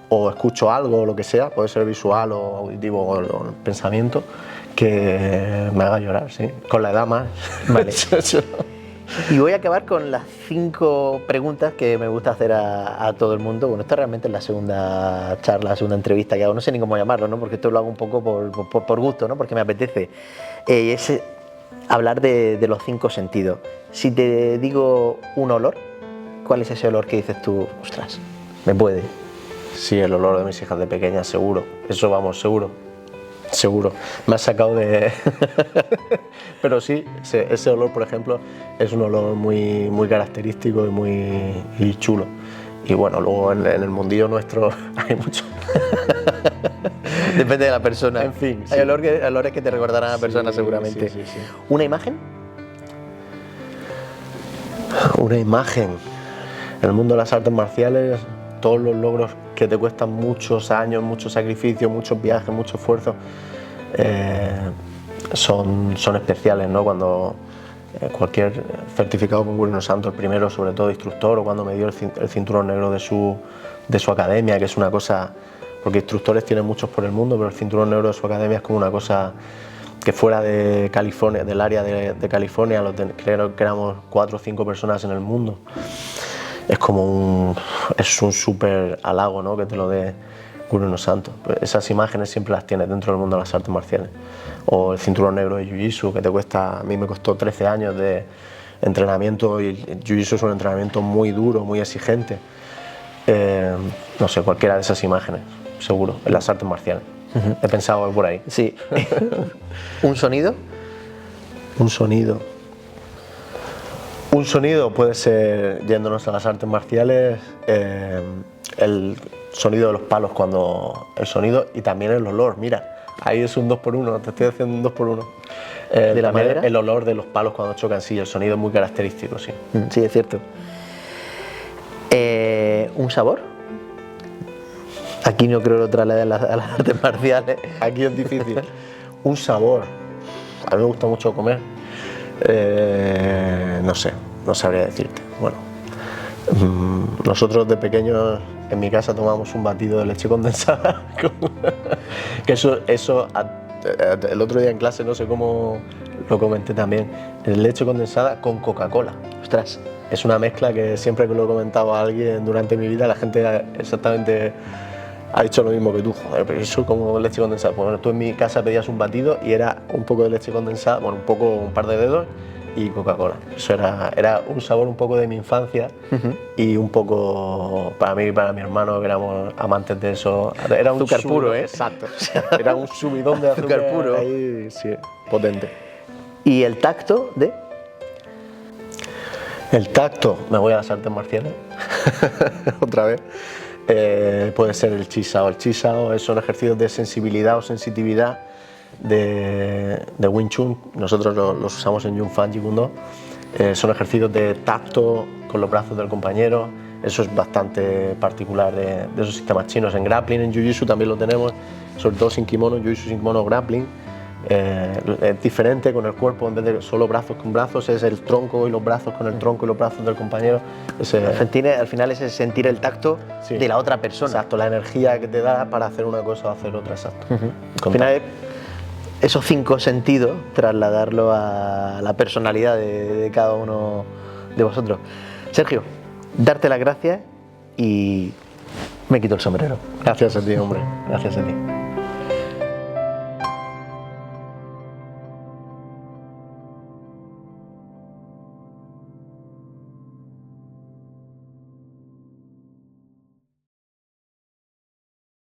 o escucho algo o lo que sea, puede ser visual o auditivo o pensamiento, que me haga llorar, sí, con la edad más. Vale. Y voy a acabar con las 5 preguntas que me gusta hacer a todo el mundo. Bueno, esta realmente es la segunda charla, la segunda entrevista que hago, no sé ni cómo llamarlo, ¿no? Porque esto lo hago un poco por gusto, ¿no? Porque me apetece. Es hablar de los 5 sentidos. Si te digo un olor, ¿cuál es ese olor que dices tú, ostras, me puede? Sí, el olor de mis hijas de pequeñas, seguro. Eso vamos, seguro. Seguro, me has sacado de... Pero sí, ese olor, por ejemplo, es un olor muy, muy característico y chulo. Y bueno, luego en el mundillo nuestro hay mucho. Depende de la persona. En fin, sí. Hay olores que te recordarán a la persona, Sí, seguramente. sí. ¿Una imagen? Una imagen. En el mundo de las artes marciales, todos los logros que te cuestan muchos años, muchos sacrificios, muchos viajes, mucho esfuerzo, son especiales, ¿no? Cuando cualquier certificado con Gurino Santo, el primero sobre todo instructor, o cuando me dio el cinturón negro de su academia, que es una cosa, porque instructores tienen muchos por el mundo, pero el cinturón negro de su academia es como una cosa que fuera de California, del área de California, creo que éramos 4 o 5 personas en el mundo. Es como es un súper halago, ¿no? Que te lo dé Gurino Santo. Pues esas imágenes siempre las tienes dentro del mundo de las artes marciales. O el cinturón negro de Jiu-Jitsu, que a mí me costó 13 años de entrenamiento, y el Jiu-Jitsu es un entrenamiento muy duro, muy exigente. No sé, cualquiera de esas imágenes, seguro, en las artes marciales. He pensado por ahí. Sí. ¿Un sonido? Un sonido. Un sonido puede ser, yéndonos a las artes marciales, el sonido de los palos el sonido y también el olor. Mira, ahí es un 2 por 1, te estoy haciendo un 2 por 1. ¿De la madera? El olor de los palos cuando chocan, sí, el sonido es muy característico, sí. Sí, es cierto. ¿Un sabor? Aquí no creo que lo trasladen a las artes marciales. Aquí es difícil. Un sabor. A mí me gusta mucho comer. No sé, no sabría decirte. Bueno, nosotros de pequeños en mi casa tomamos un batido de leche condensada. Que eso el otro día en clase, no sé cómo lo comenté también, leche condensada con Coca-Cola. Ostras. Es una mezcla que siempre que lo he comentado a alguien durante mi vida, la gente exactamente ha dicho lo mismo que tú. Joder, pero eso como leche condensada. Bueno, tú en mi casa pedías un batido y era un poco de leche condensada, bueno, un par de dedos y Coca-Cola. Eso era un sabor un poco de mi infancia y un poco para mí y para mi hermano, que éramos amantes de eso. Era un azúcar puro, ¿eh? Exacto. Era un subidón de azúcar puro. Ahí, sí, potente. ¿Y el tacto de? El tacto, me voy a las artes marciales, otra vez. Puede ser el Chi-Sao. El Chi-Sao son ejercicios de sensibilidad o sensitividad de Wing Chun. Nosotros los usamos en Yun Fan Jeet Kune Do. Son ejercicios de tacto con los brazos del compañero. Eso es bastante particular de esos sistemas chinos. En grappling, en Jiu-Jitsu también lo tenemos, sobre todo sin kimono, Jiu-Jitsu sin kimono, grappling. Es diferente con el cuerpo, en vez de solo brazos con brazos, es el tronco y los brazos con el tronco y los brazos del compañero. Al final es sentir el tacto de la otra persona. Exacto, la energía que te da para hacer una cosa o hacer otra, exacto. Al final es esos 5 sentidos, trasladarlo a la personalidad de cada uno de vosotros. Sergio, darte las gracias y me quito el sombrero. Gracias a ti, hombre, gracias a ti.